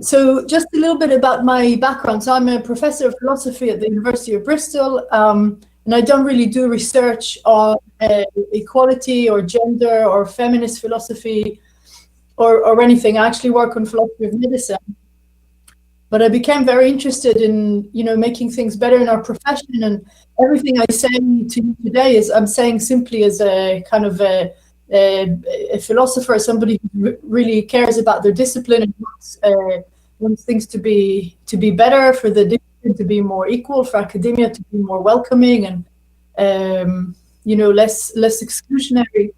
So just a little bit about my background. So I'm a professor of philosophy at the University of Bristol, and I don't really do research on equality or gender or feminist philosophy or anything. I actually work on philosophy of medicine. But I became very interested in, making things better in our profession, and everything I say to you today is I'm saying simply as a kind of a philosopher, somebody who really cares about their discipline and wants things to be better, for the discipline to be more equal, for academia to be more welcoming and less exclusionary.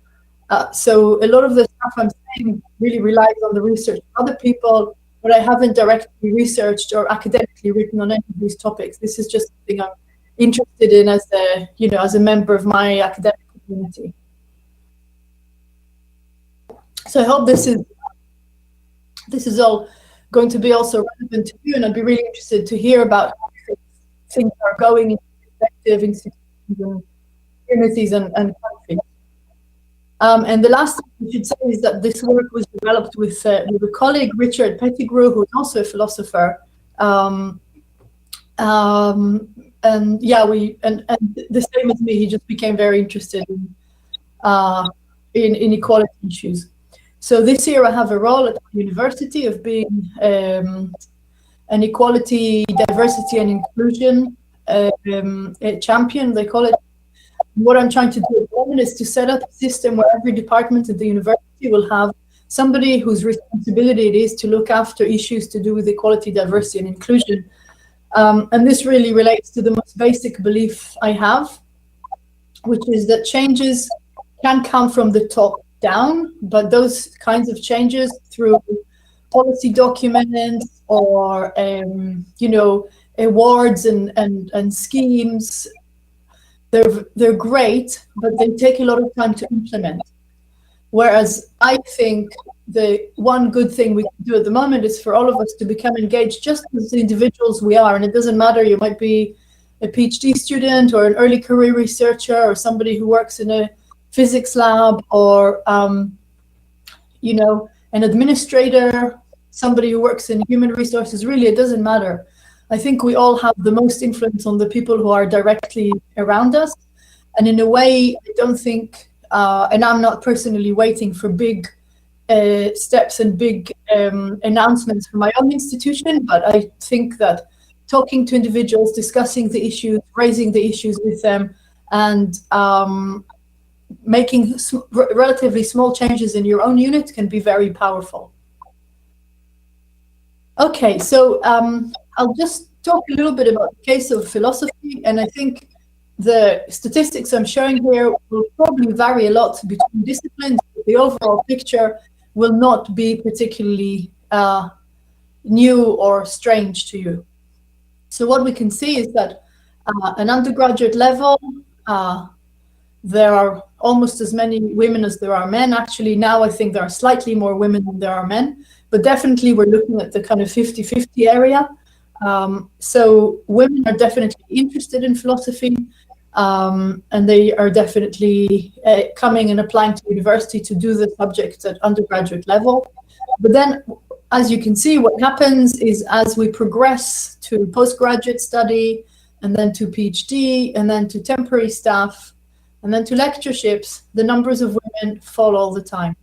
So a lot of the stuff I'm saying really relies on the research of other people, but I haven't directly researched or academically written on any of these topics. This is just something I'm interested in as a member of my academic community. So I hope this is all going to be also relevant to you, and I'd be really interested to hear about how things are going in respective institutions and communities and countries. And the last thing I should say is that this work was developed with a colleague, Richard Pettigrew, who is also a philosopher. And the same as me, he just became very interested in inequality issues. So this year I have a role at the university of being an equality, diversity and inclusion champion, they call it. What I'm trying to do at the moment is to set up a system where every department at the university will have somebody whose responsibility it is to look after issues to do with equality, diversity and inclusion. And this really relates to the most basic belief I have, which is that changes can come from the top down, but those kinds of changes through policy documents or awards and schemes, they're great, but they take a lot of time to implement. Whereas I think the one good thing we can do at the moment is for all of us to become engaged just as the individuals we are. And it doesn't matter, you might be a PhD student or an early career researcher or somebody who works in a physics lab or, an administrator, somebody who works in human resources. Really, it doesn't matter. I think we all have the most influence on the people who are directly around us. And in a way, I don't think, and I'm not personally waiting for big steps and big announcements from my own institution, but I think that talking to individuals, discussing the issues, raising the issues with them, and making relatively small changes in your own unit can be very powerful. Okay, so I'll just talk a little bit about the case of philosophy, and I think the statistics I'm showing here will probably vary a lot between disciplines, but the overall picture will not be particularly new or strange to you. So what we can see is that an undergraduate level, there are almost as many women as there are men. Actually, now I think there are slightly more women than there are men, but definitely we're looking at the kind of 50-50 area. So women are definitely interested in philosophy, and they are definitely coming and applying to university to do the subjects at undergraduate level. But then, as you can see, what happens is as we progress to postgraduate study, and then to PhD, and then to temporary staff, and then to lectureships, the numbers of women fall all the time.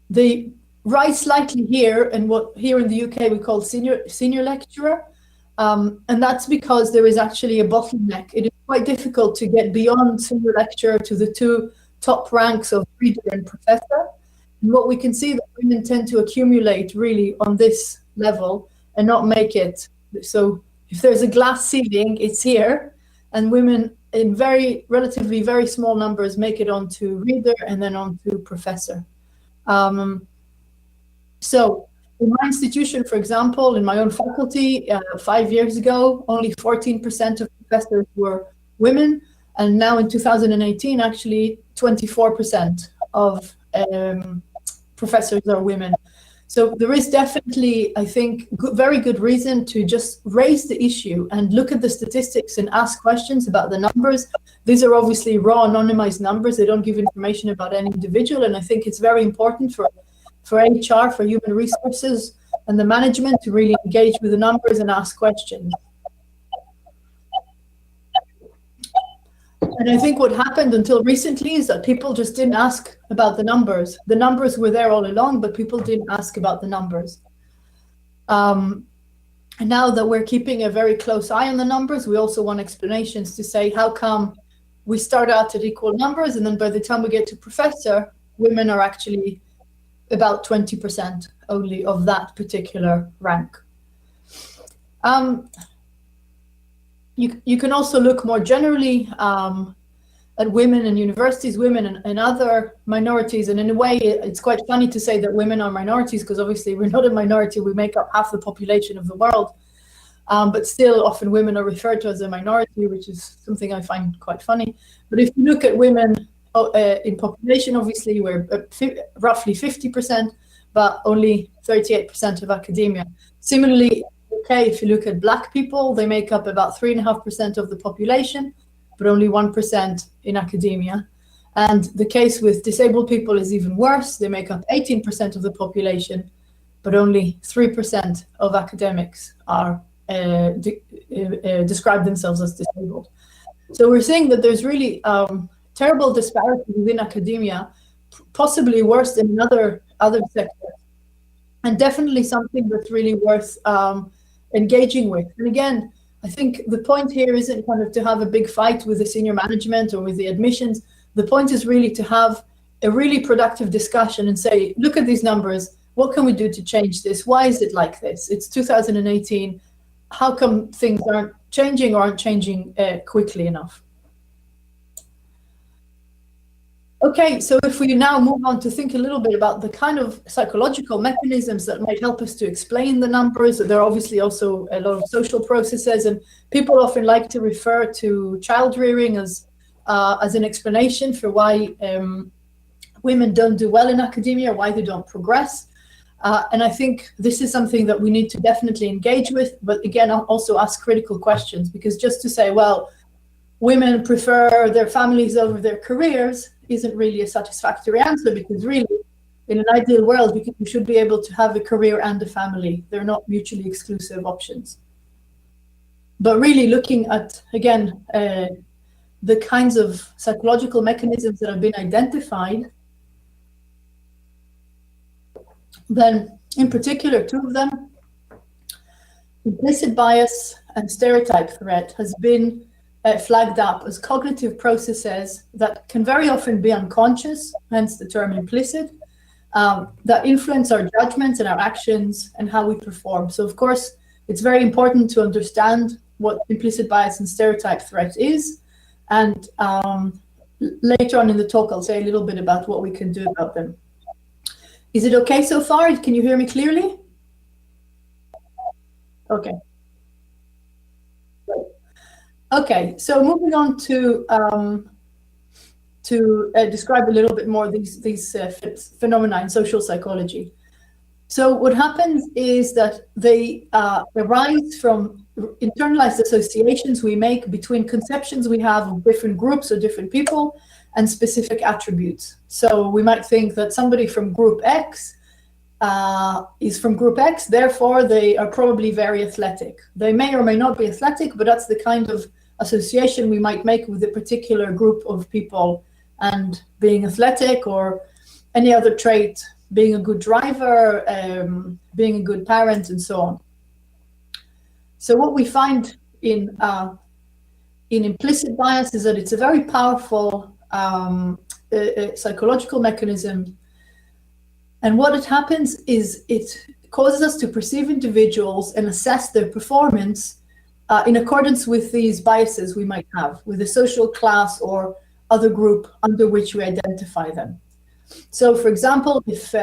They rise slightly here, and what here in the UK we call senior lecturer, and that's because there is actually a bottleneck. It is quite difficult to get beyond senior lecturer to the two top ranks of reader and professor. And what we can see that women tend to accumulate really on this level and not make it. So if there's a glass ceiling, it's here, and women in relatively very small numbers make it onto reader and then onto professor. So in my institution, for example, in my own faculty, 5 years ago, only 14% of professors were women. And now in 2018, actually 24% of professors are women. So there is definitely, I think, very good reason to just raise the issue and look at the statistics and ask questions about the numbers. These are obviously raw, anonymized numbers. They don't give information about any individual. And I think it's very important for HR, for human resources, and the management to really engage with the numbers and ask questions. And I think what happened until recently is that people just didn't ask about the numbers. The numbers were there all along, but people didn't ask about the numbers. And now that we're keeping a very close eye on the numbers, we also want explanations to say, how come we start out at equal numbers, and then by the time we get to professor, women are actually about 20% only of that particular rank. You can also look more generally at women in universities, women and other minorities. And in a way, it's quite funny to say that women are minorities, because obviously we're not a minority. We make up half the population of the world. But still, often women are referred to as a minority, which is something I find quite funny. But if you look at women in population, obviously we're roughly 50%, but only 38% of academia. Similarly, if you look at Black people, they make up about 3.5% of the population, but only 1% in academia. And the case with disabled people is even worse. They make up 18% of the population, but only 3% of academics are describe themselves as disabled. So we're seeing that there's really terrible disparity within academia, possibly worse than in other sectors, and definitely something that's really worth engaging with. And again, I think the point here isn't kind of to have a big fight with the senior management or with the admissions. The point is really to have a really productive discussion and say, look at these numbers. What can we do to change this? Why is it like this? It's 2018. How come things aren't changing or aren't changing quickly enough? Okay, so if we now move on to think a little bit about the kind of psychological mechanisms that might help us to explain the numbers. There are obviously also a lot of social processes, and people often like to refer to child rearing as an explanation for why women don't do well in academia, or why they don't progress. And I think this is something that we need to definitely engage with, but again, I'll also ask critical questions, because just to say, well, women prefer their families over their careers isn't really a satisfactory answer, because really, in an ideal world, you should be able to have a career and a family. They're not mutually exclusive options. But really looking at, again, the kinds of psychological mechanisms that have been identified, then in particular, two of them, implicit bias and stereotype threat, has been flagged up as cognitive processes that can very often be unconscious, hence the term implicit, that influence our judgments and our actions and how we perform. So of course, it's very important to understand what implicit bias and stereotype threat is. And later on in the talk, I'll say a little bit about what we can do about them. Is it okay so far? Can you hear me clearly? Okay. Okay, so moving on to describe a little bit more these phenomena in social psychology. So what happens is that they arise from internalized associations we make between conceptions we have of different groups or different people and specific attributes. So we might think that somebody from group X is from group X, therefore they are probably very athletic. They may or may not be athletic, but that's the kind of association we might make with a particular group of people, and being athletic or any other trait, being a good driver, being a good parent, and so on. So what we find in implicit bias is that it's a very powerful psychological mechanism. And what it happens is it causes us to perceive individuals and assess their performance in accordance with these biases we might have with a social class or other group under which we identify them. So for example, if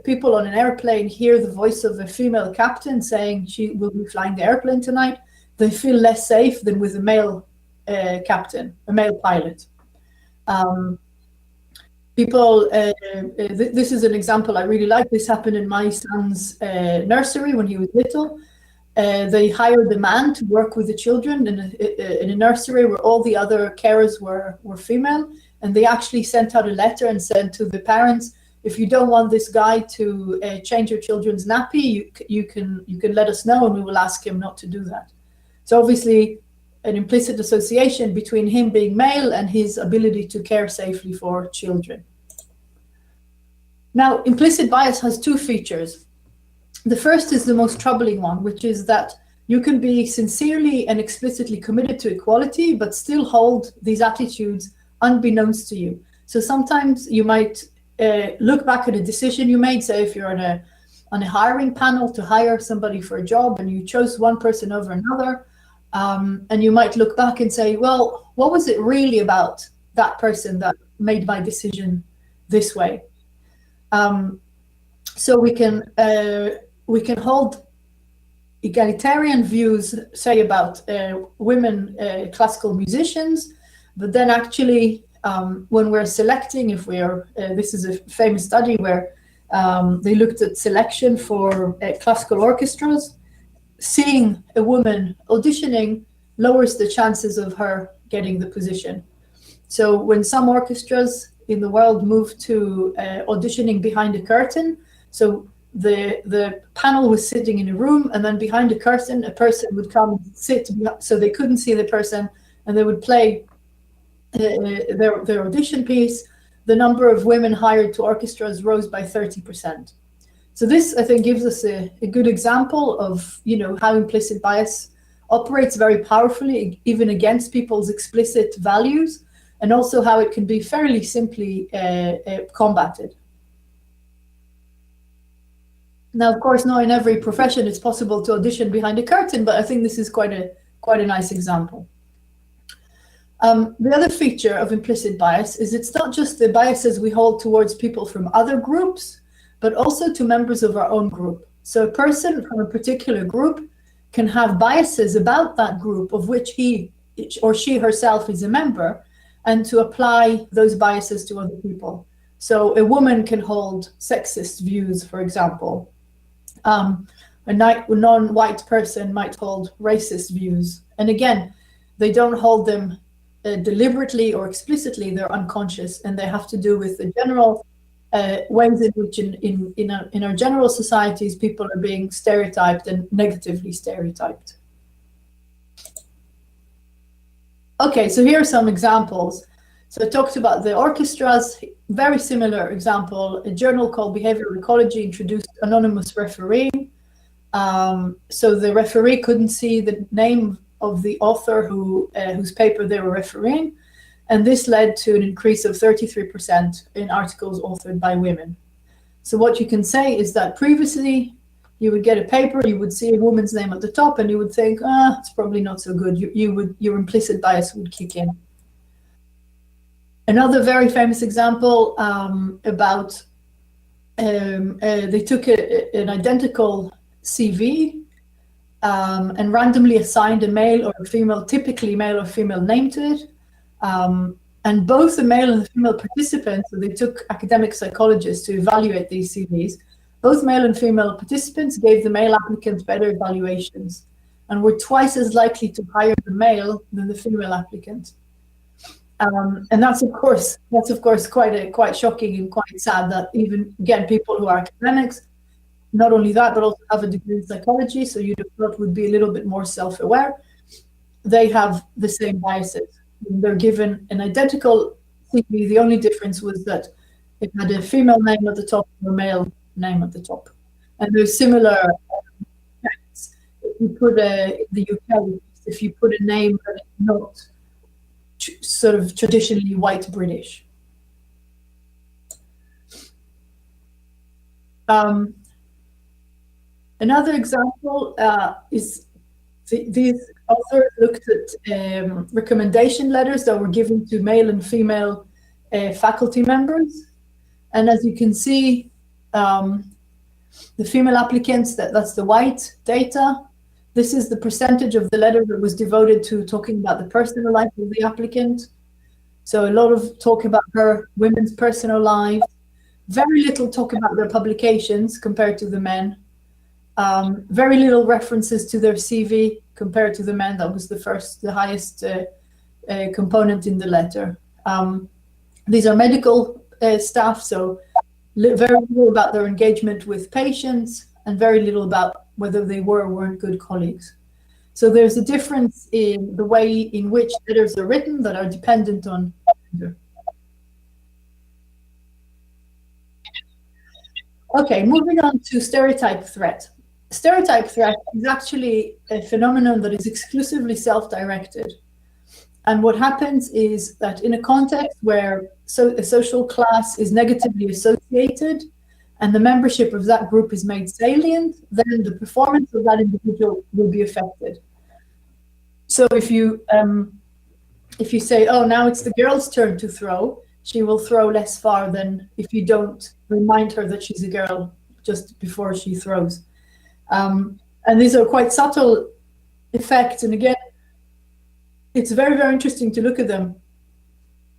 people on an airplane hear the voice of a female captain saying she will be flying the airplane tonight, they feel less safe than with a male captain, a male pilot. This is an example I really like. This happened in my son's nursery when he was little. They hired a man to work with the children in a nursery where all the other carers were female, and they actually sent out a letter and said to the parents, if you don't want this guy to change your children's nappy, you can let us know and we will ask him not to do that. So obviously an implicit association between him being male and his ability to care safely for children. Now, implicit bias has two features. The first is the most troubling one, which is that you can be sincerely and explicitly committed to equality, but still hold these attitudes unbeknownst to you. So sometimes you might look back at a decision you made, say if you're on a hiring panel to hire somebody for a job and you chose one person over another, and you might look back and say, well, what was it really about that person that made my decision this way? So we can hold egalitarian views, say about women classical musicians, but then actually when we're selecting, if we are, this is a famous study where they looked at selection for classical orchestras, seeing a woman auditioning lowers the chances of her getting the position. So when some orchestras in the world moved to auditioning behind a curtain, so the panel was sitting in a room, and then behind a curtain a person would come and sit so they couldn't see the person, and they would play their audition piece. The number of women hired to orchestras rose by 30%. So this, I think, gives us a good example of, you know, how implicit bias operates very powerfully, even against people's explicit values, and also how it can be fairly simply combated. Now, of course, not in every profession it's possible to audition behind a curtain, but I think this is quite a nice example. The other feature of implicit bias is it's not just the biases we hold towards people from other groups, but also to members of our own group. So a person from a particular group can have biases about that group of which he or she herself is a member, and to apply those biases to other people. So a woman can hold sexist views, for example. A non-white person might hold racist views. And again, they don't hold them deliberately or explicitly, they're unconscious, and they have to do with the general ways in which in our general societies people are being stereotyped and negatively stereotyped. Okay, so here are some examples. So I talked about the orchestras, very similar example. A journal called Behavioral Ecology introduced anonymous refereeing. So the referee couldn't see the name of the author whose paper they were refereeing, and this led to an increase of 33% in articles authored by women. So what you can say is that previously you would get a paper, you would see a woman's name at the top, and you would think, it's probably not so good. Your implicit bias would kick in. Another very famous example about they took an identical CV and randomly assigned a male or a female, typically male or female name to it. And both the male and the female participants, so they took academic psychologists to evaluate these CVs, both male and female participants gave the male applicant better evaluations and were twice as likely to hire the male than the female applicant. And that's of course quite shocking and quite sad that even, again, people who are academics, not only that, but also have a degree in psychology, so you'd have thought would be a little bit more self-aware, they have the same biases. They're given an identical CV. The only difference was that it had a female name at the top and a male name at the top. And there's similar effects. If you put the UK, if you put a name that is not sort of traditionally white British. Another example is these authors looked at recommendation letters that were given to male and female faculty members. And as you can see, the female applicants, that's the white data. This is the percentage of the letter that was devoted to talking about the personal life of the applicant. So a lot of talk about women's personal lives, very little talk about their publications compared to the men. Very little references to their CV compared to the men. That was the highest component in the letter. These are medical staff, so very little about their engagement with patients, and very little about whether they were or weren't good colleagues. So there's a difference in the way in which letters are written that are dependent on gender. Okay, moving on to stereotype threat. Stereotype threat is actually a phenomenon that is exclusively self-directed. And what happens is that in a context where a social class is negatively associated and the membership of that group is made salient, then the performance of that individual will be affected. So if you say, oh, now it's the girl's turn to throw, she will throw less far than if you don't remind her that she's a girl just before she throws. And these are quite subtle effects. And again, it's very, very interesting to look at them.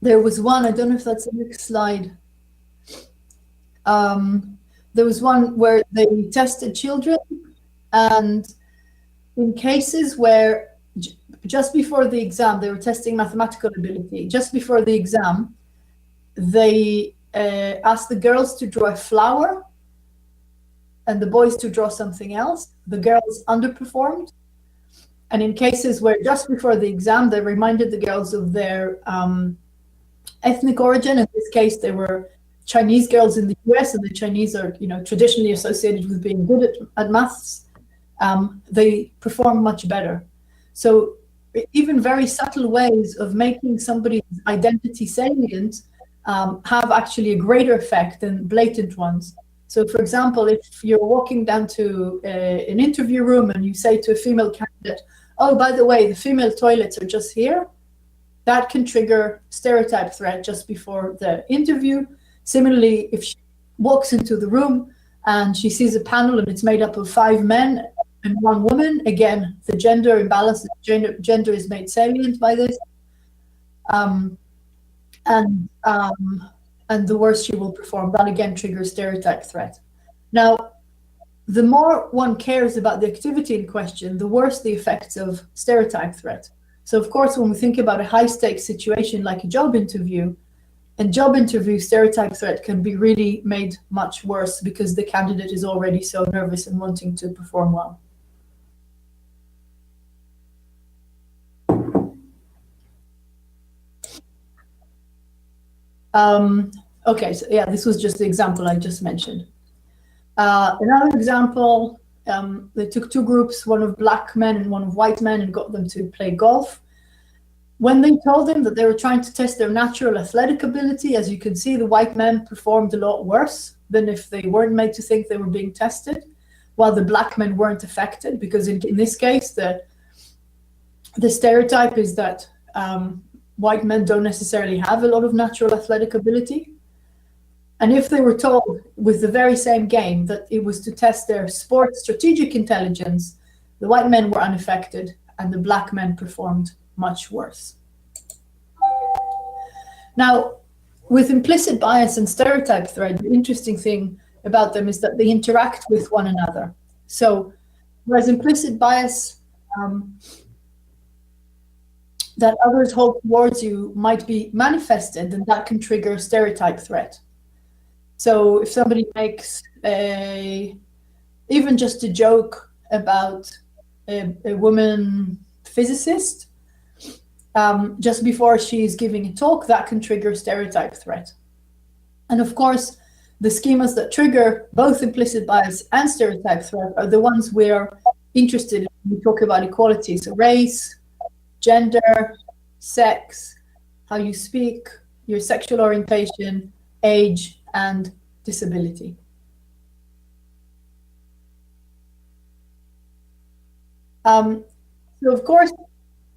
There was one, I don't know if that's the next slide. There was one where they tested children, and in cases where just before the exam, they were testing mathematical ability. Just before the exam, they asked the girls to draw a flower and the boys to draw something else. The girls underperformed. And in cases where just before the exam, they reminded the girls of their ethnic origin. In this case, they were Chinese girls in the US, and the Chinese are, traditionally associated with being good at maths. They perform much better. So even very subtle ways of making somebody's identity salient have actually a greater effect than blatant ones. So for example, if you're walking down to an interview room and you say to a female candidate, oh, by the way, the female toilets are just here, that can trigger stereotype threat just before the interview. Similarly, if she walks into the room and she sees a panel and it's made up of 5 men and 1 woman, again, the gender imbalance, gender is made salient by this. And the worse she will perform. That again triggers stereotype threat. Now, the more one cares about the activity in question, the worse the effects of stereotype threat. So of course, when we think about a high stakes situation like a job interview, stereotype threat can be really made much worse because the candidate is already so nervous and wanting to perform well. Okay, so yeah, this was just the example I just mentioned. Another example, they took 2 groups, one of black men and one of white men, and got them to play golf. When they told them that they were trying to test their natural athletic ability, as you can see, the white men performed a lot worse than if they weren't made to think they were being tested, while the black men weren't affected, because in this case, the stereotype is that white men don't necessarily have a lot of natural athletic ability. And if they were told with the very same game that it was to test their sport strategic intelligence, the white men were unaffected and the black men performed much worse. Now, with implicit bias and stereotype threat, the interesting thing about them is that they interact with one another. So whereas implicit bias that others hold towards you might be manifested, then that can trigger stereotype threat. So if somebody makes even just a joke about a woman physicist just before she's giving a talk, that can trigger stereotype threat. And of course, the schemas that trigger both implicit bias and stereotype threat are the ones we're interested in when we talk about equality. So race, gender, sex, how you speak, your sexual orientation, age, and disability. So of course,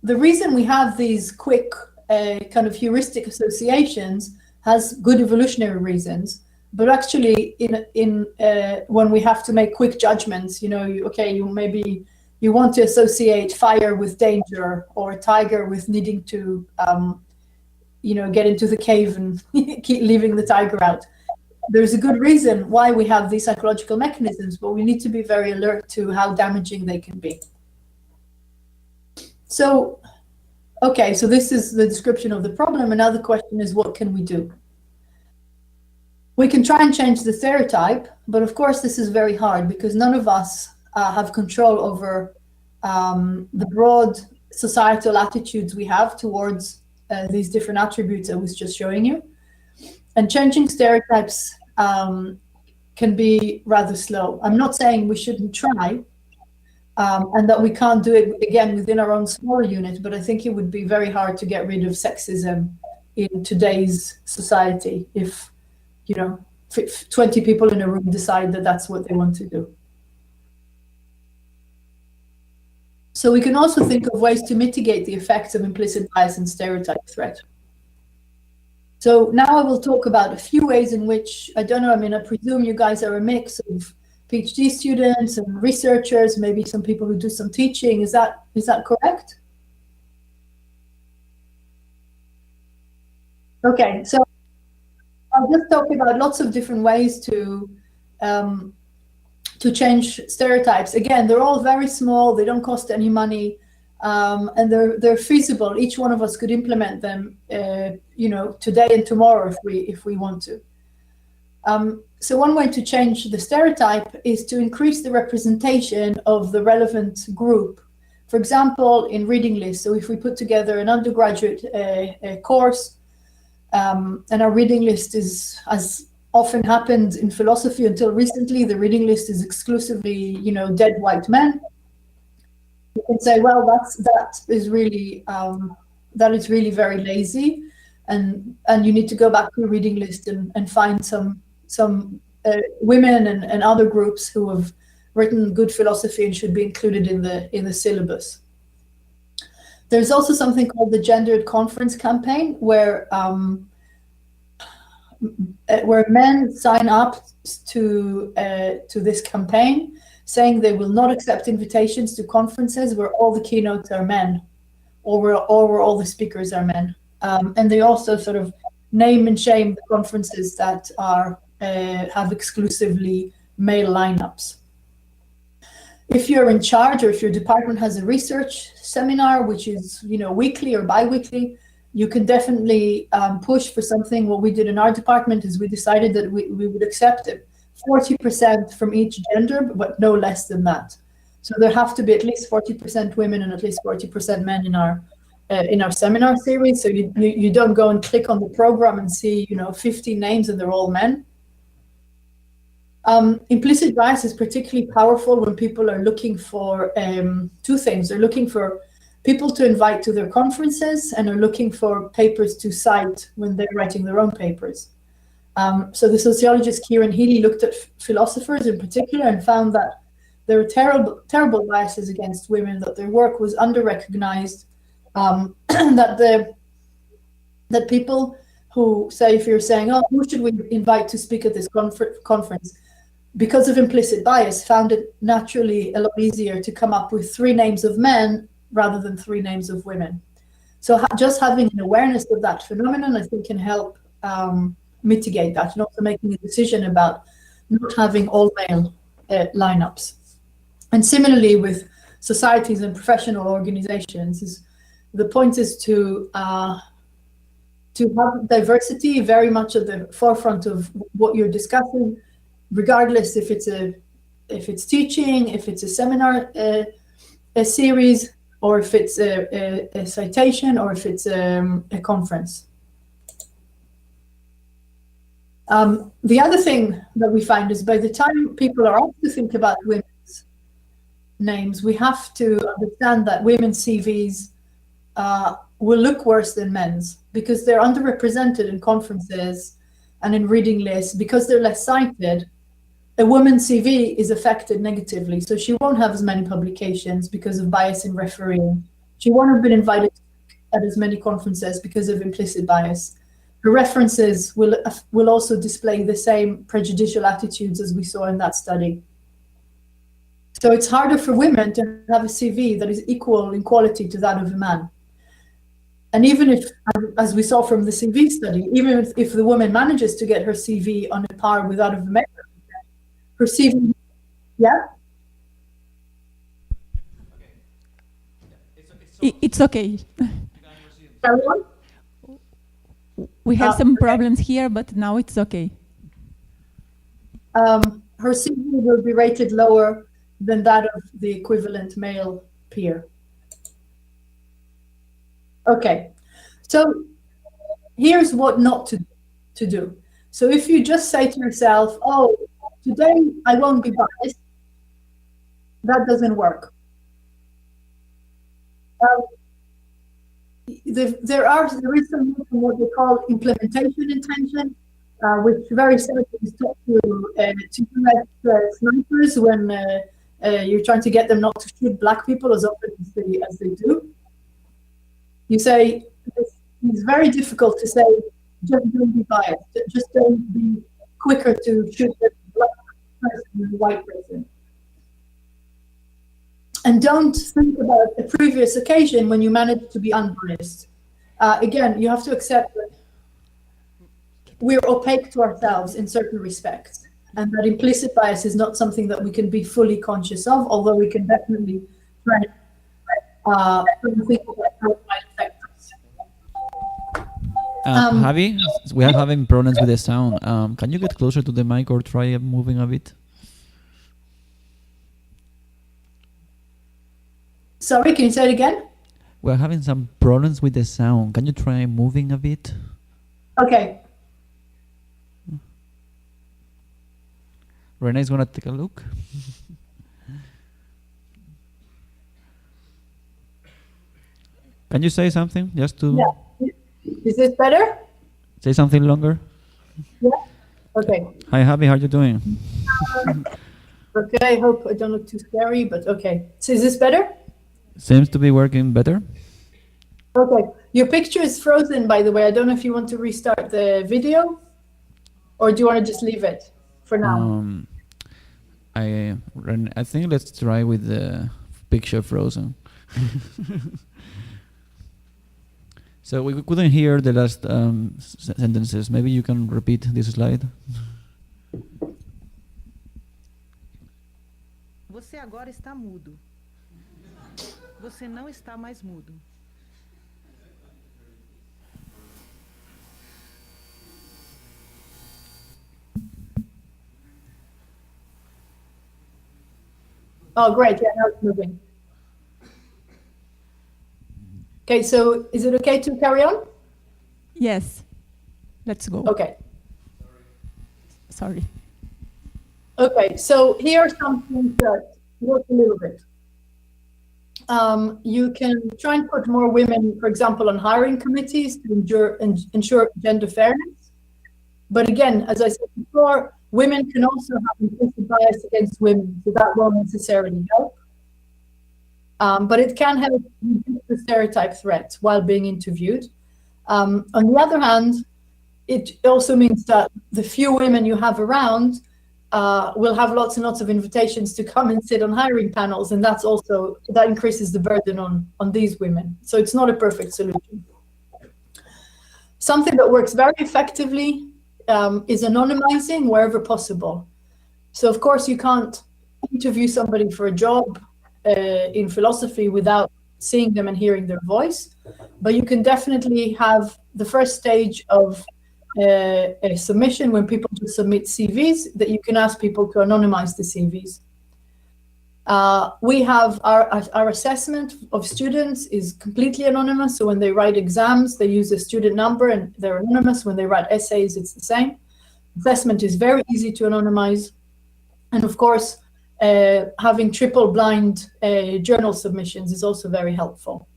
the reason we have these quick kind of heuristic associations has good evolutionary reasons, but actually when we have to make quick judgments, you want to associate fire with danger, or a tiger with needing to get into the cave and keep leaving the tiger out. There's a good reason why we have these psychological mechanisms, but we need to be very alert to how damaging they can be. So, okay, so this is the description of the problem. Another question is, what can we do? We can try and change the stereotype, but of course this is very hard because none of us have control over the broad societal attitudes we have towards these different attributes I was just showing you. And changing stereotypes can be rather slow. I'm not saying we shouldn't try and that we can't do it again within our own smaller unit, but I think it would be very hard to get rid of sexism in today's society if, you know, 20 people in a room decide that that's what they want to do. So we can also think of ways to mitigate the effects of implicit bias and stereotype threat. So now I will talk about a few ways in which, I don't know, I mean, I presume you guys are a mix of PhD students and researchers, maybe some people who do some teaching. Is that correct? Okay, so I'll just talk about lots of different ways to change stereotypes. Again, they're all very small, they don't cost any money, and they're feasible. Each one of us could implement them, you know, today and tomorrow if we want to. So one way to change the stereotype is to increase the representation of the relevant group. For example, in reading lists. So if we put together an undergraduate course, and our reading list is, as often happened in philosophy until recently, the reading list is exclusively, you know, dead white men. You can say, well, that is really very lazy, and you need to go back to your reading list and find some women and other groups who have written good philosophy and should be included in the syllabus. There's also something called the Gendered Conference Campaign, where men sign up to this campaign, saying they will not accept invitations to conferences where all the keynotes are men, or where all the speakers are men. And they also sort of name and shame the conferences that have exclusively male lineups. If you're in charge, or if your department has a research seminar, which is, you know, weekly or bi-weekly, you can definitely push for something. What we did in our department is we decided that we would accept it 40% from each gender, but no less than that. So there have to be at least 40% women and at least 40% men in our seminar series. So you don't go and click on the program and see, you know, 50 names and they're all men. Implicit bias is particularly powerful when people are looking for two things. They're looking for people to invite to their conferences and are looking for papers to cite when they're writing their own papers. So the sociologist Kieran Healy looked at philosophers in particular and found that there were terrible biases against women, that their work was under-recognized, that people who say, if you're saying, oh, who should we invite to speak at this conference, because of implicit bias, found it naturally a lot easier to come up with 3 names of men rather than 3 names of women. So just having an awareness of that phenomenon, I think, can help mitigate that, and also making a decision about not having all male lineups. And similarly with societies and professional organizations, the point is to have diversity very much at the forefront of what you're discussing, regardless if it's teaching, if it's a seminar a series, or if it's a citation, or if it's a conference. The other thing that we find is by the time people are asked to think about women's names, we have to understand that women's CVs will look worse than men's, because they're underrepresented in conferences and in reading lists. Because they're less cited, a woman's CV is affected negatively. So she won't have as many publications because of bias in refereeing. She won't have been invited at as many conferences because of implicit bias. Her references will also display the same prejudicial attitudes as we saw in that study. So it's harder for women to have a CV that is equal in quality to that of a man. And even if, as we saw from the CV study, even if the woman manages to get her CV on a par with that of a man, her CV, yeah? It's okay. We have some problems here, but now it's okay. her CV will be rated lower than that of the equivalent male peer. Okay, so here's what not to do. So if you just say to yourself, oh, today I won't be biased, that doesn't work. There is some what they call implementation intention, which very certainly is taught to US snipers when you're trying to get them not to shoot black people as often as they do. You say, it's very difficult to say, just don't be biased, just don't be quicker to shoot a black person than a white person. And don't think about a previous occasion when you managed to be unbiased. Again, you have to accept that we're opaque to ourselves in certain respects, and that implicit bias is not something that we can be fully conscious of, although we can definitely try to think about how it might affect us. Javi, we are having problems with the sound. Can you get closer to the mic or try moving a bit? Sorry, can you say it again? We're having some problems with the sound. Can you try moving a bit? Okay. Renee's gonna take a look. Can you say something just to... Yeah. Is this better? Say something longer. Yeah. Okay. Hi, Havi. How are you doing? Okay. I hope I don't look too scary, but okay. So is this better? Seems to be working better. Okay. Your picture is frozen, by the way. I don't know if you want to restart the video, or do you want to just leave it for now? I think let's try with the picture frozen. So we couldn't hear the last sentences. Maybe you can repeat this slide. Você agora está mudo. Você não está mais mudo. Oh, great. Yeah, now it's moving. Okay, so is it okay to carry on? Yes. Let's go. Okay. Sorry. Okay, so here are some things that work a little bit. You can try and put more women, for example, on hiring committees to ensure gender fairness. But again, as I said before, women can also have implicit bias against women, so that won't necessarily help. But it can help reduce the stereotype threat while being interviewed. On the other hand, it also means that the few women you have around will have lots and lots of invitations to come and sit on hiring panels, and that increases the burden on these women. So it's not a perfect solution. Something that works very effectively is anonymizing wherever possible. So of course you can't interview somebody for a job in philosophy without seeing them and hearing their voice, but you can definitely have the first stage of a submission when people just submit CVs, that you can ask people to anonymize the CVs. We have our assessment of students is completely anonymous. So when they write exams, they use a student number and they're anonymous. When they write essays, it's the same. Assessment is very easy to anonymize. And of course, having triple blind journal submissions is also very helpful.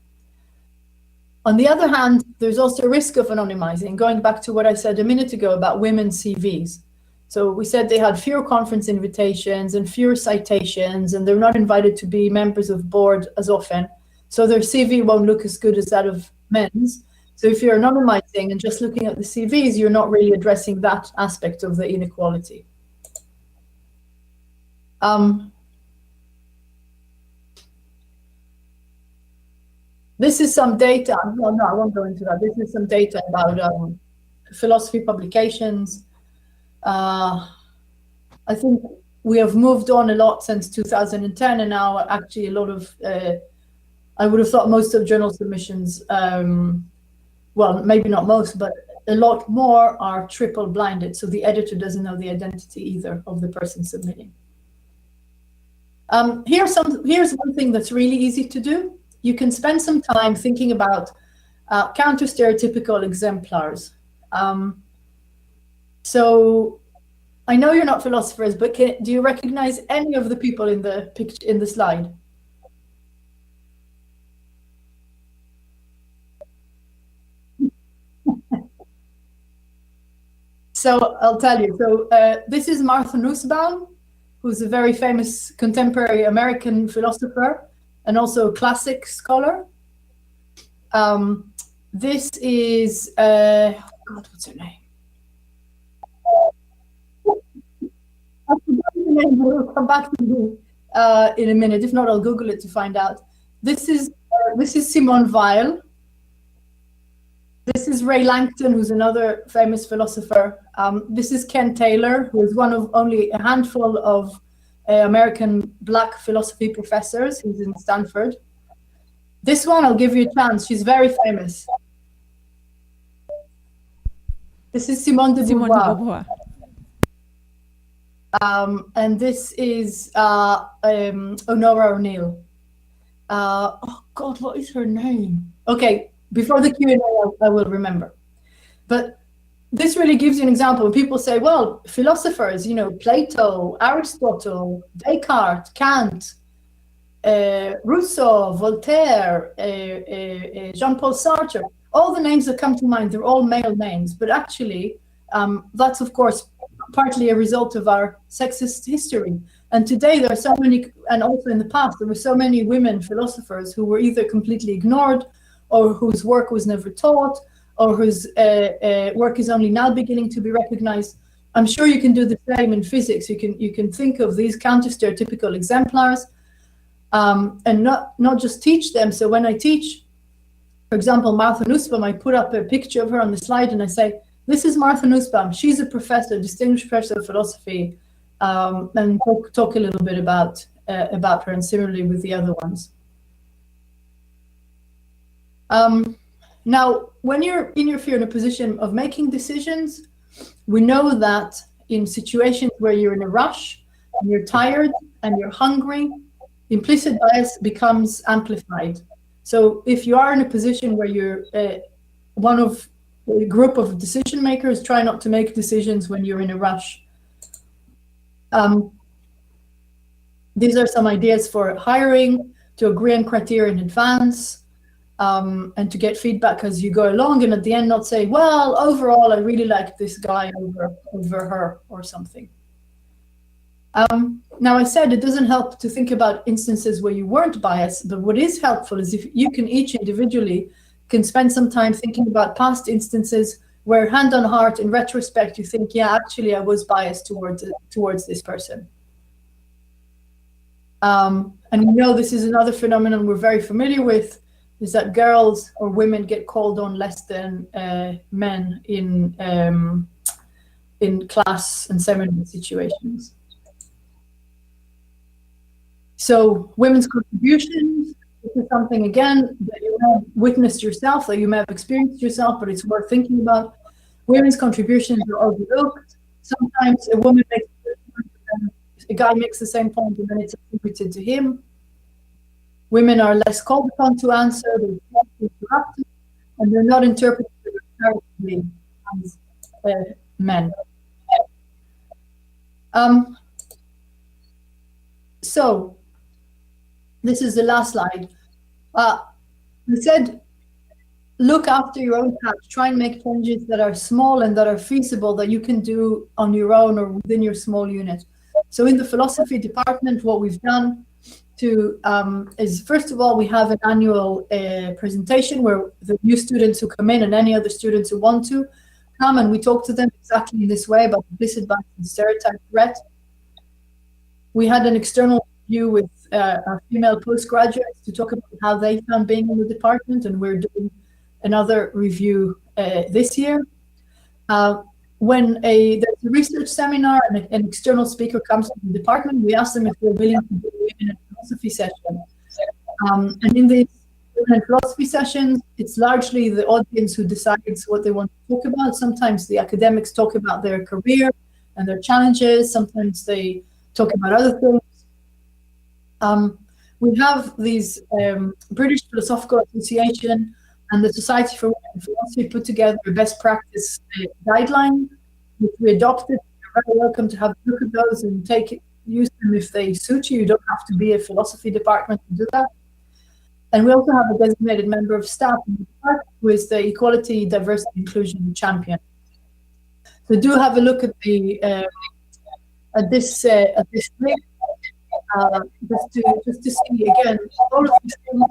On the other hand, there's also a risk of anonymizing, going back to what I said a minute ago about women's CVs. So we said they had fewer conference invitations and fewer citations, and they're not invited to be members of board as often. So their CV won't look as good as that of men's. So if you're anonymizing and just looking at the CVs, you're not really addressing that aspect of the inequality. This is some data. No, I won't go into that. This is some data about philosophy publications. I think we have moved on a lot since 2010, and now actually a lot of, I would have thought most of journal submissions, well, maybe not most, but a lot more are triple blinded, so the editor doesn't know the identity either of the person submitting. Here's one thing that's really easy to do. You can spend some time thinking about counter-stereotypical exemplars. So I know you're not philosophers, but do you recognize any of the people in the picture in the slide? So I'll tell you. So this is Martha Nussbaum, who's a very famous contemporary American philosopher and also a classic scholar. This is, God, what's her name? I forgot the name, but I'll come back to you in a minute. If not, I'll Google it to find out. This is Simone Weil. This is Ray Langton, who's another famous philosopher. This is Ken Taylor, who is one of only a handful of American Black philosophy professors. He's in Stanford. This one, I'll give you a chance. She's very famous. This is Simone de Beauvoir. And this is Honora O'Neill. Oh God, what is her name? Okay, before the Q&A, I will remember. But this really gives you an example. When people say, well, philosophers, you know, Plato, Aristotle, Descartes, Kant, Rousseau, Voltaire, Jean-Paul Sartre, all the names that come to mind, they're all male names. But actually, that's, of course, partly a result of our sexist history. And today there are so many, and also in the past, there were so many women philosophers who were either completely ignored or whose work was never taught or whose work is only now beginning to be recognized. I'm sure you can do the same in physics. You can think of these counter-stereotypical exemplars and not just teach them. So when I teach, for example, Martha Nussbaum, I put up a picture of her on the slide and I say, this is Martha Nussbaum. She's a professor, distinguished professor of philosophy, and talk a little bit about her, and similarly with the other ones. Now, when you're in a position of making decisions, we know that in situations where you're in a rush, and you're tired, and you're hungry, implicit bias becomes amplified. So if you are in a position where you're one of a group of decision makers, try not to make decisions when you're in a rush. These are some ideas for hiring, to agree on criteria in advance, and to get feedback as you go along, and at the end not say, well, overall, I really like this guy over her or something. Now, I said it doesn't help to think about instances where you weren't biased, but what is helpful is if you can each individually can spend some time thinking about past instances where, hand on heart, in retrospect, you think, yeah, actually, I was biased towards this person. And we know this is another phenomenon we're very familiar with, is that girls or women get called on less than men in class and seminar situations. So women's contributions, this is something, again, that you have witnessed yourself, that you may have experienced yourself, but it's worth thinking about. Women's contributions are overlooked. Sometimes a woman makes a guy makes the same point and then it's attributed to him. Women are less called upon to answer, they're not interrupted, and they're not interpreted as men. So, this is the last slide. We said, look after your own patch. Try and make changes that are small and that are feasible, that you can do on your own or within your small unit. So in the philosophy department, what we've done is, first of all, we have an annual presentation where the new students who come in and any other students who want to come, and we talk to them exactly in this way about implicit bias and stereotype threat. We had an external review with our female postgraduates to talk about how they found being in the department, and we're doing another review this year. When there's a research seminar and an external speaker comes to the department, we ask them if they're willing to do a philosophy session. And in this, discipline and philosophy sessions, it's largely the audience who decides what they want to talk about. Sometimes the academics talk about their career and their challenges. Sometimes they talk about other things. We have these British Philosophical Association and the Society for Women in Philosophy put together a best practice guideline, which we adopted. You're very welcome to have a look at those and use them if they suit you. You don't have to be a philosophy department to do that. And we also have a designated member of staff who is the Equality, Diversity, Inclusion Champion. So do have a look at the this link, just to see again all of these things.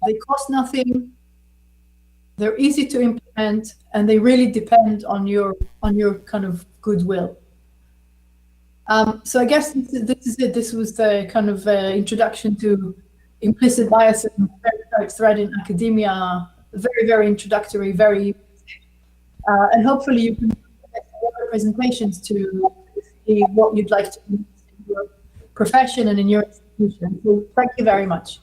They cost nothing. They're easy to implement, and they really depend on your kind of goodwill. So I guess this is it. This was the kind of introduction to implicit bias and stereotype threat in academia. Very, very introductory, very, and hopefully you can get other presentations to see what you'd like to do in your profession and in your institution. So thank you very much.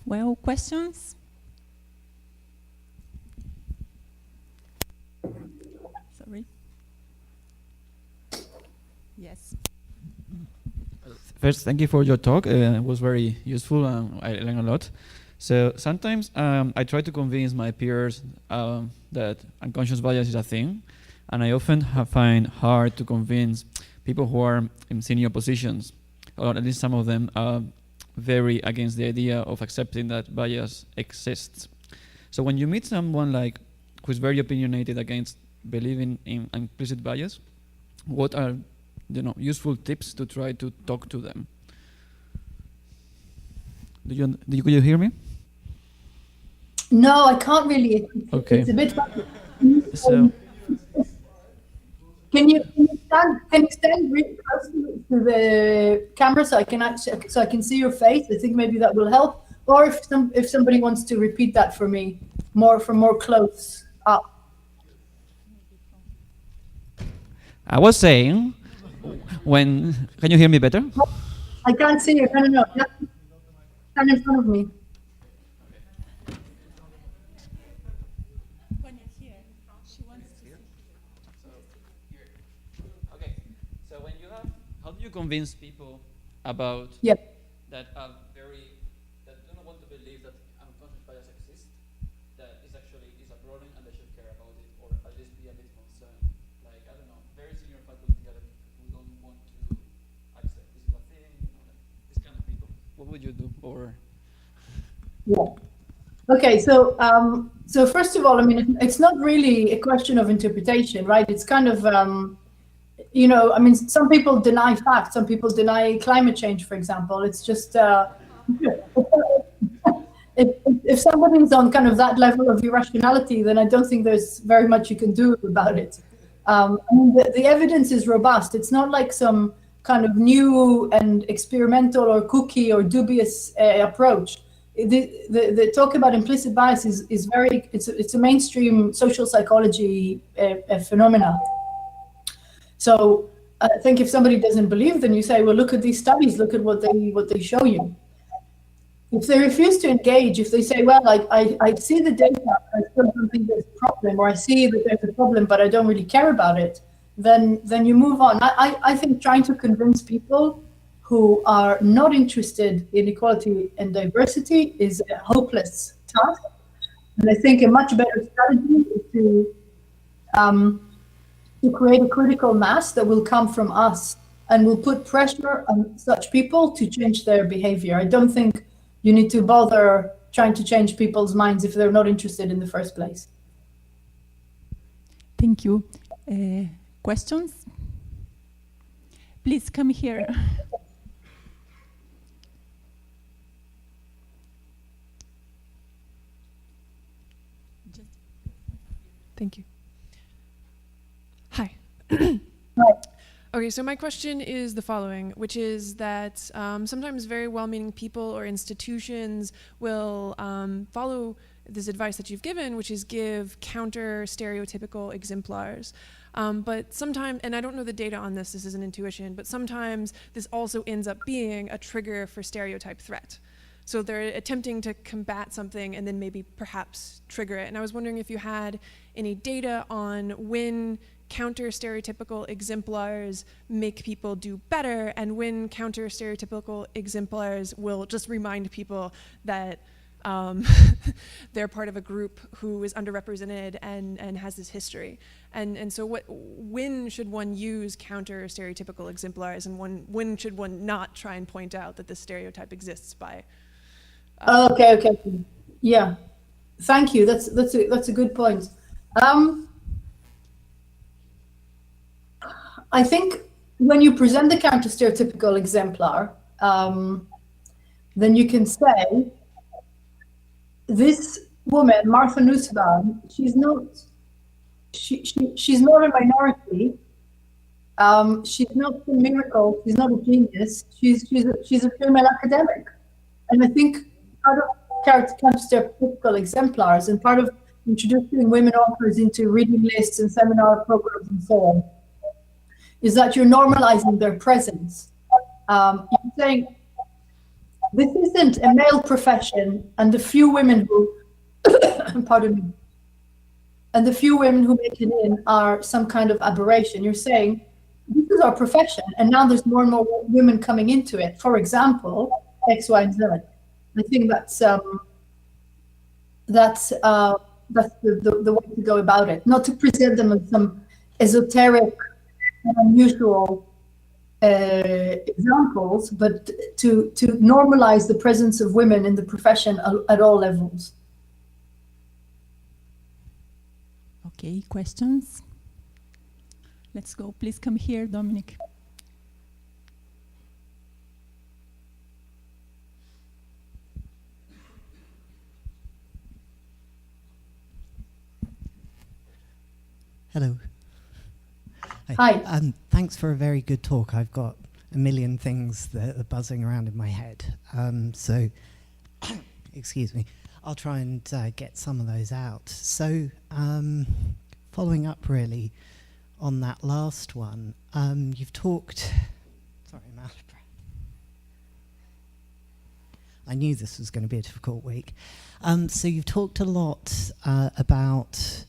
Well, questions? Sorry. Yes. First, thank you for your talk. It was very useful. I learned a lot. So sometimes I try to convince my peers that unconscious bias is a thing, and I often find hard to convince people who are in senior positions, or at least some of them are very against the idea of accepting that bias exists. So when you meet someone like who's very opinionated against believing in implicit bias, what are useful tips to try to talk to them? Could you hear me? No, I can't really. Okay. It's a bit. So. Can you stand really close to the camera so I can see your face? I think maybe that will help. Or if somebody wants to repeat that for me, more close up. I was saying, can you hear me better? I can't see you. I don't know. Stand in front of me. How do you convince people about that do not want to believe that unconscious bias exists, that is a problem and they should care about it, or at least be a bit concerned? Like, I don't know, very senior faculty who don't want to accept this is a thing, this kind of people. What would you do? Or Okay, so first of all, I mean, it's not really a question of interpretation, right? It's kind of I mean, some people deny facts. Some people deny climate change, for example. It's just if somebody's on kind of that level of irrationality, then I don't think there's very much you can do about it. I mean, the evidence is robust. It's not like some kind of new and experimental or kooky or dubious approach. The talk about implicit bias is very. It's a mainstream social psychology phenomena. So I think if somebody doesn't believe, then you say, well, look at these studies, look at what they show you. If they refuse to engage, if they say, well, I see the data, I still don't think there's a problem, or I see that there's a problem, but I don't really care about it, then you move on. I think trying to convince people who are not interested in equality and diversity is a hopeless task. And I think a much better strategy is to create a critical mass that will come from us and will put pressure on such people to change their behavior. I don't think you need to bother trying to change people's minds if they're not interested in the first place. Thank you. Questions? Please come here. Thank you. Hi. Okay, so my question is the following, which is that sometimes very well-meaning people or institutions will follow this advice that you've given, which is give counter stereotypical exemplars. But sometimes, and I don't know the data on this is an intuition, but sometimes this also ends up being a trigger for stereotype threat. So they're attempting to combat something and then maybe perhaps trigger it. And I was wondering if you had any data on when counter stereotypical exemplars make people do better and when counter stereotypical exemplars will just remind people that they're part of a group who is underrepresented and has this history. And so when should one use counter stereotypical exemplars and when should one not try and point out that this stereotype exists by Okay. Yeah. Thank you. That's a good point. I think when you present the counter stereotypical exemplar, then you can say, this woman, Martha Nussbaum, she's not a minority. She's not a miracle. She's not a genius. She's a female academic. And I think part of counter stereotypical exemplars and part of introducing women authors into reading lists and seminar programs and so on is that you're normalizing their presence. You're saying, this isn't a male profession, and the few women who, pardon me, and the few women who make it in are some kind of aberration. You're saying, this is our profession, and now there's more and more women coming into it. For example, X, Y, and Z. I think that's the way to go about it. Not to present them as some esoteric and unusual examples, but to normalize the presence of women in the profession at all levels. Okay, questions? Let's go. Please come here, Dominic. Hello. Hi. Thanks for a very good talk. I've got a million things that are buzzing around in my head. So, excuse me, I'll try and get some of those out. So, following up really on that last one, you've talked, sorry, I'm out of breath. I knew this was going to be a difficult week. So you've talked a lot about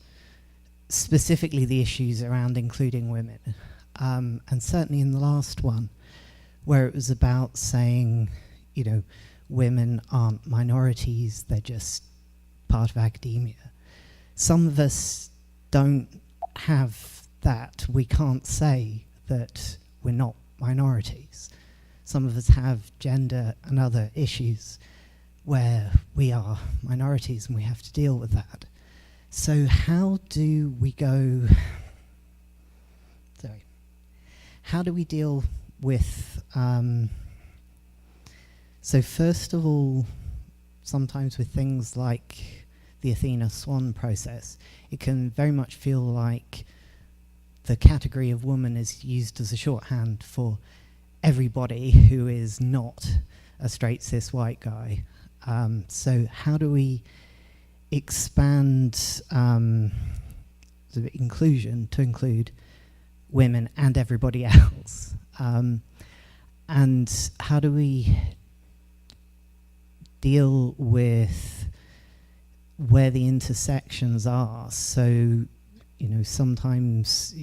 specifically the issues around including women. And certainly in the last one, where it was about saying, you know, women aren't minorities, they're just part of academia. Some of us don't have that. We can't say that we're not minorities. Some of us have gender and other issues where we are minorities and we have to deal with that. So how do we go, sorry, how do we deal with, so first of all, sometimes with things like the Athena Swan process, it can very much feel like the category of woman is used as a shorthand for everybody who is not a straight cis white guy. So how do we expand the inclusion to include women and everybody else? And how do we deal with where the intersections are? So, you know, sometimes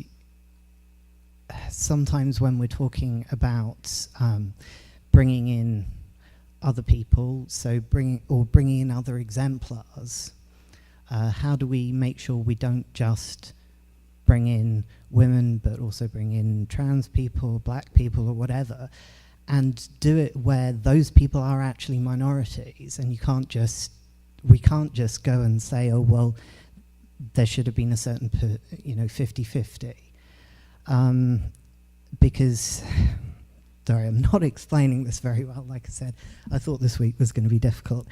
when we're talking about bringing in other people, so bringing in other exemplars, how do we make sure we don't just bring in women, but also bring in trans people, black people, or whatever, and do it where those people are actually minorities, and we can't just go and say, oh well, there should have been a certain 50-50, because sorry, I'm not explaining this very well. Like I said, I thought this week was going to be difficult.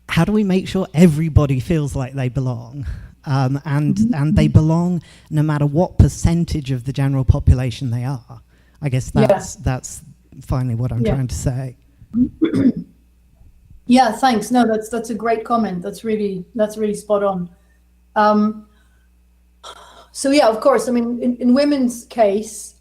How do we make sure everybody feels like they belong? and they belong no matter what percentage of the general population they are. I guess that's finally what I'm trying to say. Yeah, thanks. No, that's a great comment. That's really spot on. So yeah, of course, I mean, in women's case,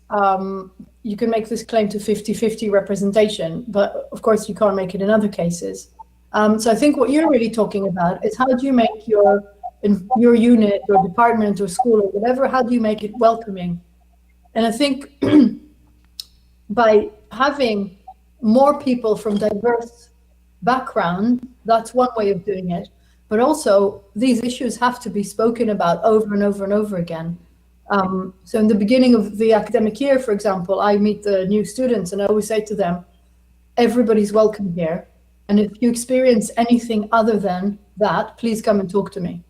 you can make this claim to 50-50 representation, but of course you can't make it in other cases. So I think what you're really talking about is how do you make your unit, your department or school or whatever, how do you make it welcoming? And I think by having more people from diverse background, that's one way of doing it. But also these issues have to be spoken about over and over and over again. So in the beginning of the academic year, for example, I meet the new students and I always say to them, everybody's welcome here. And if you experience anything other than that, please come and talk to me.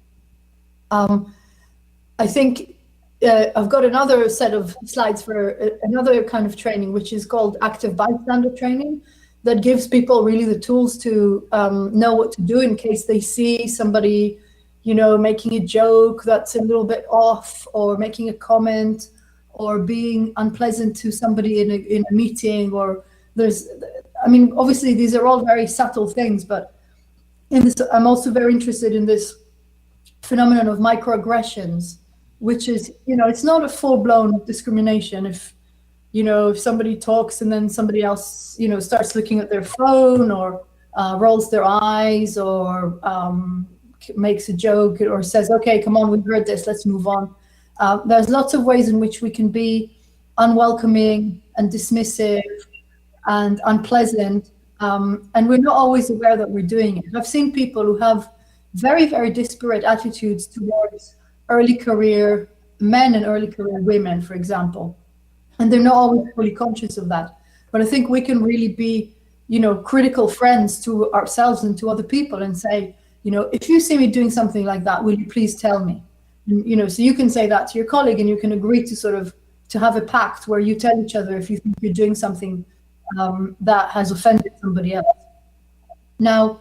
I think I've got another set of slides for another kind of training, which is called active bystander training, that gives people really the tools to know what to do in case they see somebody, you know, making a joke that's a little bit off, or making a comment, or being unpleasant to somebody in a meeting, or I mean, obviously these are all very subtle things, but I'm also very interested in this phenomenon of microaggressions, which is, you know, it's not a full-blown discrimination. If somebody talks and then somebody else, you know, starts looking at their phone, or rolls their eyes, or makes a joke, or says, okay, come on, we've heard this, let's move on. There's lots of ways in which we can be unwelcoming and dismissive and unpleasant, and we're not always aware that we're doing it. I've seen people who have very, very disparate attitudes towards early career men and early career women, for example, and they're not always fully conscious of that. But I think we can really be, you know, critical friends to ourselves and to other people, and say, you know, if you see me doing something like that, will you please tell me? And, you know, so you can say that to your colleague, and you can agree to have a pact where you tell each other if you think you're doing something that has offended somebody else. Now,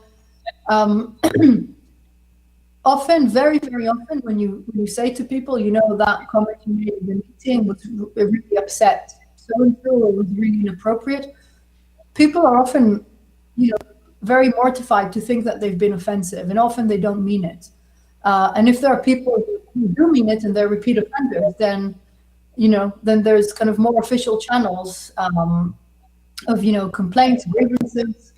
often, very, very often, when you say to people, you know, that comment you made in the meeting was really upset so-and-so, or was really inappropriate, people are often, you know, very mortified to think that they've been offensive, and often they don't mean it. And if there are people who do mean it and they're repeat offenders, then, you know, then there's kind of more official channels of, you know, complaints, grievances,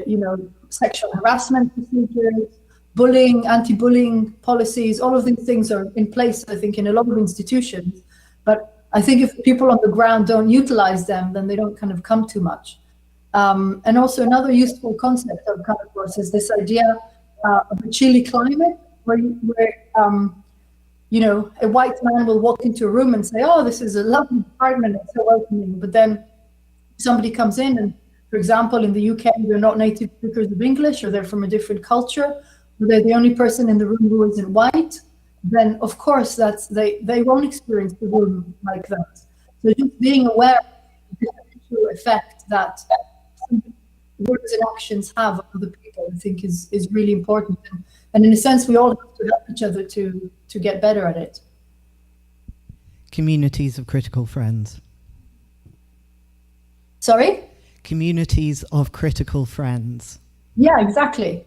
you know, sexual harassment procedures, bullying, anti-bullying policies. All of these things are in place, I think, in a lot of institutions. But I think if people on the ground don't utilize them, then they don't kind of come too much. And also another useful concept I've come across is this idea of a chilly climate, where you know, a white man will walk into a room and say, oh, this is a lovely apartment, it's so welcoming. But then somebody comes in and, for example, in the UK, they're not native speakers of English, or they're from a different culture, or they're the only person in the room who isn't white, then of course they won't experience the room like that. So just being aware of the potential effect that words and actions have on other people, I think is really important. And in a sense, we all have to help each other to get better at it. Communities of critical friends. Sorry? Communities of critical friends. Yeah, exactly.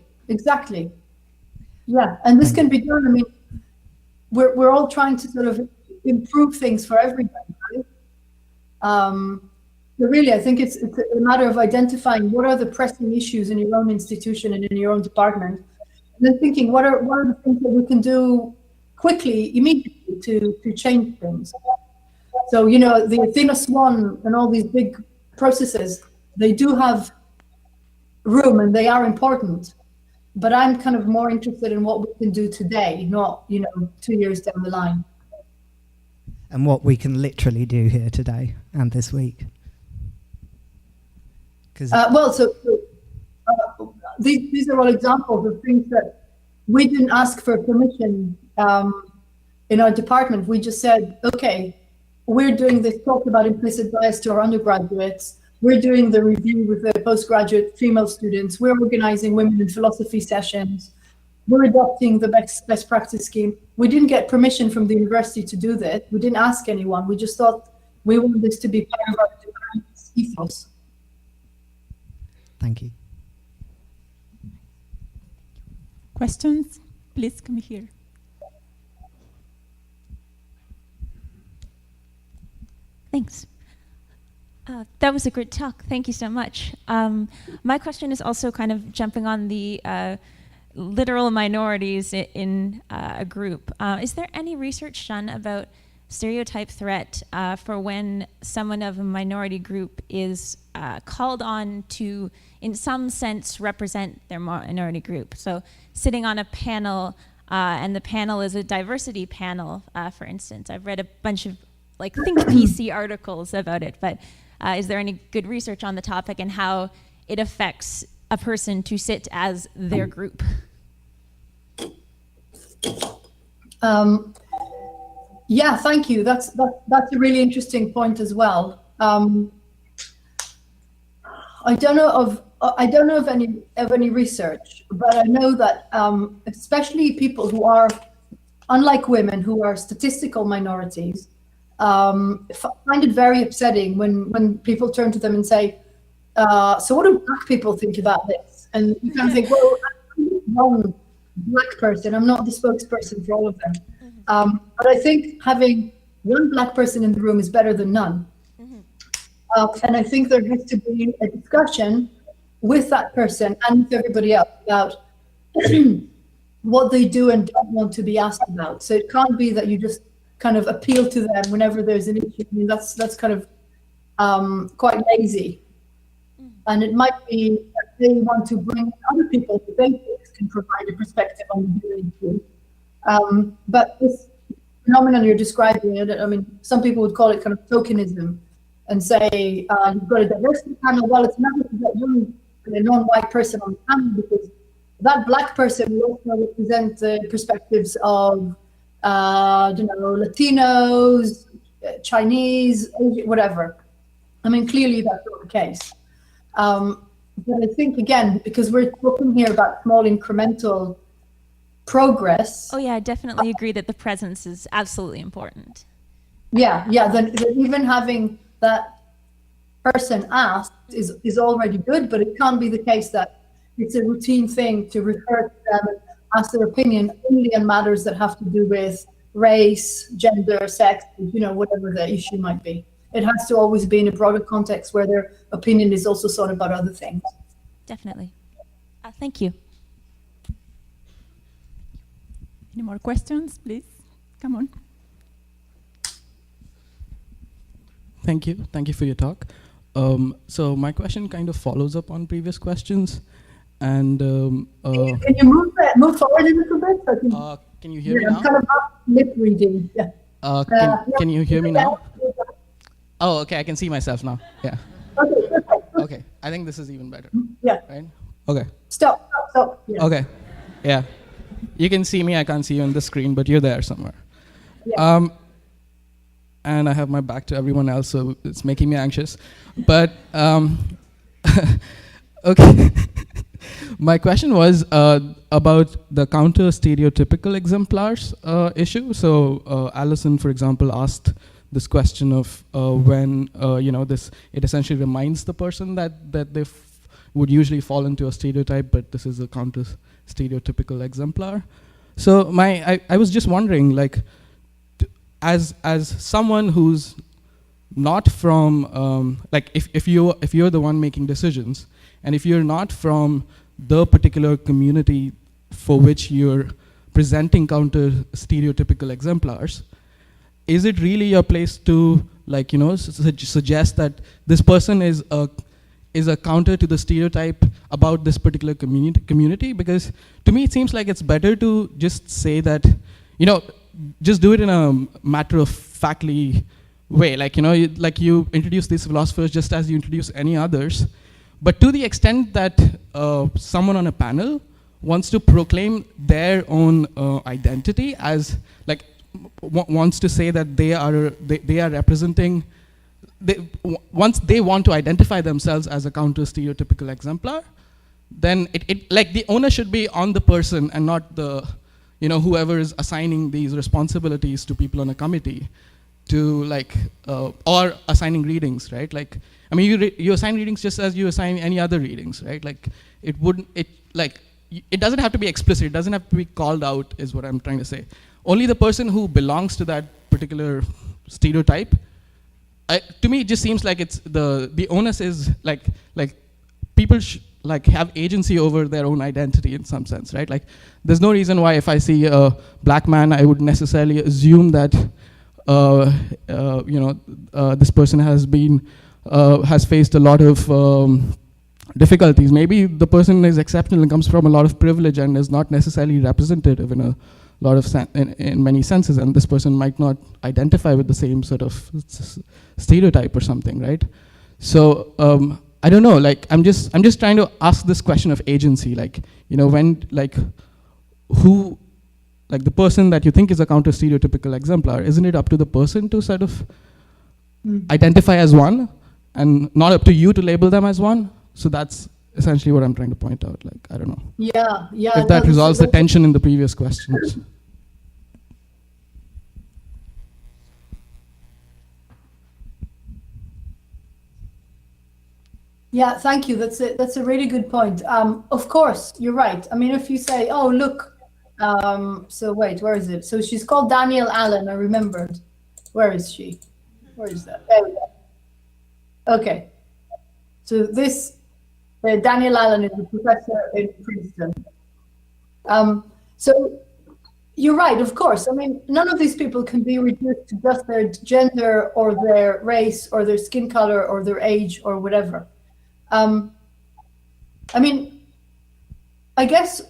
Yeah, and this can be done. I mean, we're all trying to sort of improve things for everybody, right? So really, I think it's a matter of identifying what are the pressing issues in your own institution and in your own department, and then thinking what are the things that we can do quickly, immediately to change things. So, you know, the Athena Swan and all these big processes, they do have room and they are important. But I'm kind of more interested in what we can do today, not, you know, 2 years down the line. And what we can literally do here today and this week. These are all examples of things that we didn't ask for permission in our department. We just said, okay, we're doing this talk about implicit bias to our undergraduates. We're doing the review with the postgraduate female students. We're organizing women in philosophy sessions. we're adopting the best practice scheme. We didn't get permission from the university to do this. We didn't ask anyone. We just thought we want this to be part of our ethos. Thank you. Questions? Please come here. Thanks. That was a great talk. Thank you so much. My question is also kind of jumping on the literal minorities in a group. Is there any research done about stereotype threat for when someone of a minority group is called on to, in some sense, represent their minority group? So sitting on a panel, and the panel is a diversity panel, for instance. I've read a bunch of Think PC articles about it, but is there any good research on the topic and how it affects a person to sit as their group? Yeah, thank you. That's a really interesting point as well. I don't know of any research, but I know that especially people who are, unlike women, who are statistical minorities, find it very upsetting when people turn to them and say, so what do black people think about this? And you kind of think, well, I'm one black person, I'm not the spokesperson for all of them. But I think having one black person in the room is better than none. And I think there has to be a discussion with that person and with everybody else about what they do and don't want to be asked about. So it can't be that you just kind of appeal to them whenever there's an issue. I mean, that's kind of quite lazy. And it might be that they want to bring other people who they think can provide a perspective on the issue. But this phenomenon you're describing, I mean, some people would call it kind of tokenism and say, you've got a diversity panel. Well, it's never to get a non-white person on the panel because that black person will also represent the perspectives of Latinos, Chinese, whatever. I mean, clearly that's not the case. But I think, again, because we're talking here about small incremental progress. Oh yeah, I definitely agree that the presence is absolutely important. Yeah, then even having that person asked is already good, but it can't be the case that it's a routine thing to refer to them and ask their opinion only on matters that have to do with race, gender, sex, whatever the issue might be. It has to always be in a broader context where their opinion is also sought about other things. Definitely. Thank you. Any more questions, please? Come on. Thank you. Thank you for your talk. So my question kind of follows up on previous questions. And can you move forward a little bit? Can you hear me I'm now? kind of lip reading. Yeah. Can you hear me now? Oh, okay. I can see myself now. Yeah. Okay. Okay. I think this is even better. Yeah. Right? Okay. Stop. Yeah. Okay. Yeah. You can see me. I can't see you on the screen, but you're there somewhere. Yeah. And I have my back to everyone else, so it's making me anxious. But okay. My question was about the counter stereotypical exemplars issue. So Alison, for example, asked this question of when it essentially reminds the person that they would usually fall into a stereotype, but this is a counter stereotypical exemplar. So I was just wondering, like, as someone who's not from if you're the one making decisions, and if you're not from the particular community for which you're presenting counter stereotypical exemplars, is it really your place to suggest that this person is a counter to the stereotype about this particular community? Because to me it seems like it's better to just say that, just do it in a matter of factly way, you introduce these philosophers just as you introduce any others. But to the extent that someone on a panel wants to proclaim their own identity as, wants to say that they are representing, once they want to identify themselves as a counter stereotypical exemplar, then like the onus should be on the person and not the, whoever is assigning these responsibilities to people on a committee to like, or assigning readings, right? Like, I mean, you assign readings just as you assign any other readings, right? Like, it doesn't have to be explicit, it doesn't have to be called out, is what I'm trying to say. Only the person who belongs to that particular stereotype, to me, it just seems like it's the onus is like people have agency over their own identity in some sense, right? Like, there's no reason why if I see a black man, I would necessarily assume that this person has faced a lot of difficulties. Maybe the person is exceptional and comes from a lot of privilege and is not necessarily representative in a lot of in many senses, and this person might not identify with the same sort of stereotype or something, right? So I don't know. Like, I'm just trying to ask this question of agency. Like, when who, like the person that you think is a counter stereotypical exemplar, isn't it up to the person to sort of identify as one, and not up to you to label them as one? So that's essentially what I'm trying to point out. Like, I don't know. Yeah. If that resolves the tension in the previous questions. Yeah, thank you. That's a really good point. Of course, you're right. I mean, if you say, oh, look, so wait, where is it? So she's called Danielle Allen, I remembered. Where is she? Where is that? There we go. Okay. So this, Danielle Allen is a professor in Princeton. So you're right, of course. I mean, none of these people can be reduced to just their gender or their race or their skin color or their age or whatever. I mean, I guess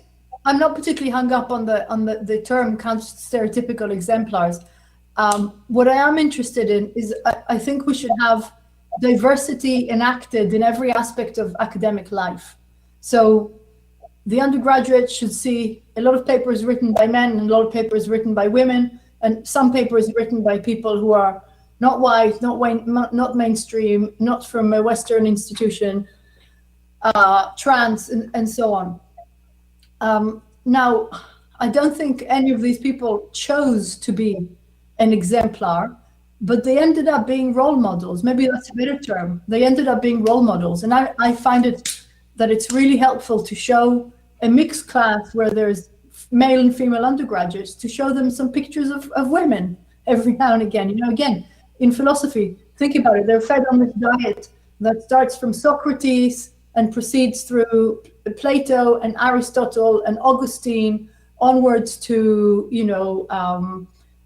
I'm not particularly hung up on the term stereotypical exemplars. What I am interested in is I think we should have diversity enacted in every aspect of academic life. So the undergraduates should see a lot of papers written by men and a lot of papers written by women, and some papers written by people who are not white, not mainstream, not from a Western institution, trans, and so on. Now, I don't think any of these people chose to be an exemplar, but they ended up being role models. Maybe that's a better term. They ended up being role models. And I find that it's really helpful to show a mixed class where there's male and female undergraduates, to show them some pictures of women every now and again. Again, in philosophy, think about it. They're fed on this diet that starts from Socrates and proceeds through Plato and Aristotle and Augustine onwards to,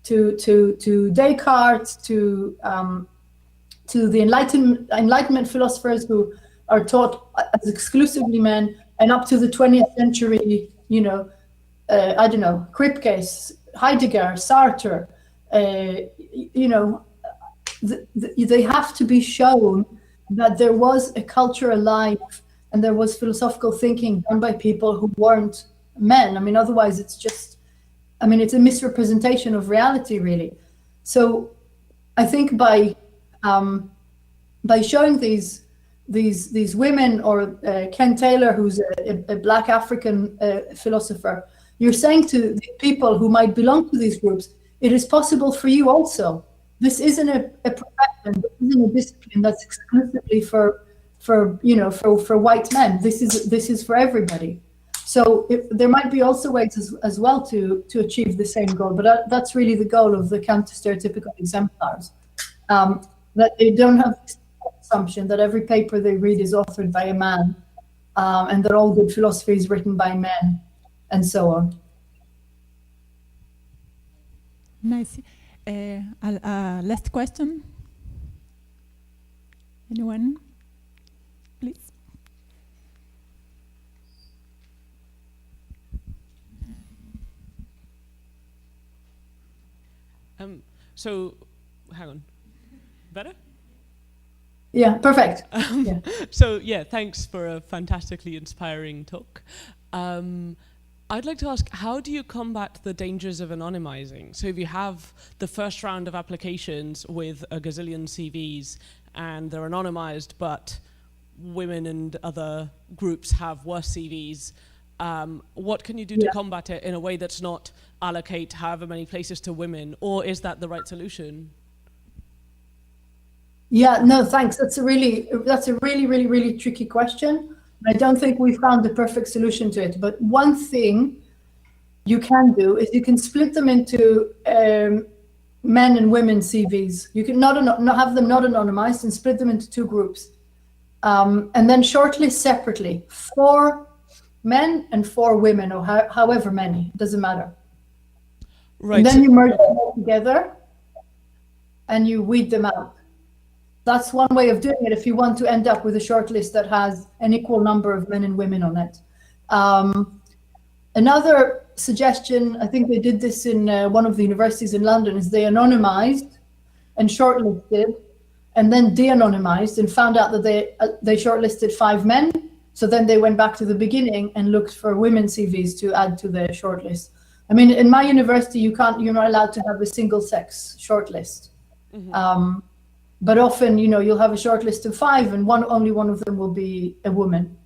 to Descartes, to the Enlightenment philosophers who are taught as exclusively men, and up to the 20th century, I don't know, Kripke, Heidegger, Sartre, they have to be shown that there was a culture alive and there was philosophical thinking done by people who weren't men. I mean, otherwise it's just, it's a misrepresentation of reality, really. So I think by showing these women, or Ken Taylor, who's a Black African philosopher, you're saying to the people who might belong to these groups, it is possible for you also. This isn't a profession, this isn't a discipline that's exclusively for white men. This is for everybody. So there might be also ways as well to achieve the same goal, but that's really the goal of the counter-stereotypical exemplars. That they don't have this assumption that every paper they read is authored by a man, and that all good philosophy is written by men, and so on. Nice. Last question. Anyone? Please. So, hang on. Better? Yeah, perfect. Yeah. So, yeah, thanks for a fantastically inspiring talk. I'd like to ask, how do you combat the dangers of anonymizing? So if you have the first round of applications with a gazillion CVs and they're anonymized, but women and other groups have worse CVs. What can you do to combat it in a way that's not allocate however many places to women, or is that the right solution? Yeah, no, thanks. That's a really, really tricky question. I don't think we found the perfect solution to it. But one thing you can do is you can split them into men and women CVs. You can not have them not anonymized and split them into two groups, and then shortlist separately for men and for women, or however many, it doesn't matter. Right. And then you merge them all together and you weed them out. That's one way of doing it if you want to end up with a shortlist that has an equal number of men and women on it. Another suggestion, I think they did this in one of the universities in London, is they anonymized and shortlisted and then de-anonymized and found out that they shortlisted 5 men. So then they went back to the beginning and looked for women CVs to add to the shortlist. I mean, in my university, you're not allowed to have a single sex shortlist. Mm-hmm. But often, you'll have a shortlist of 5 and only one of them will be a woman.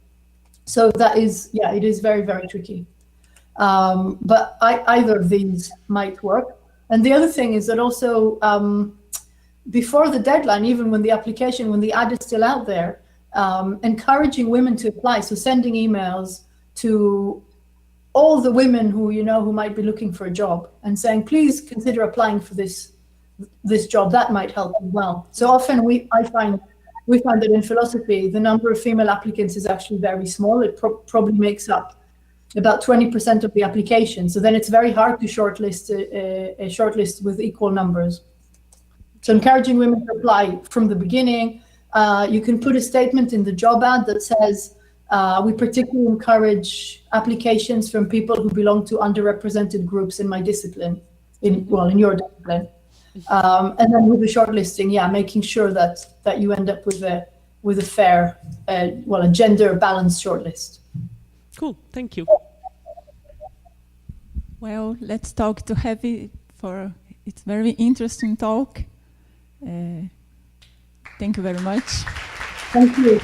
So that is, it is very, very tricky. But either of these might work. And the other thing is that also before the deadline, even when the ad is still out there, encouraging women to apply. So sending emails to all the women who might be looking for a job and saying, please consider applying for this job. That might help as well. So often we find that in philosophy, the number of female applicants is actually very small. It probably makes up about 20% of the application. So then it's very hard to shortlist a shortlist with equal numbers. So encouraging women to apply from the beginning. You can put a statement in the job ad that says, we particularly encourage applications from people who belong to underrepresented groups in my discipline, in your discipline. And then with the shortlisting, making sure that you end up with a fair, a gender balanced shortlist. Cool, thank you. Well, let's talk to Havi for its very interesting talk. Thank you very much. Thank you.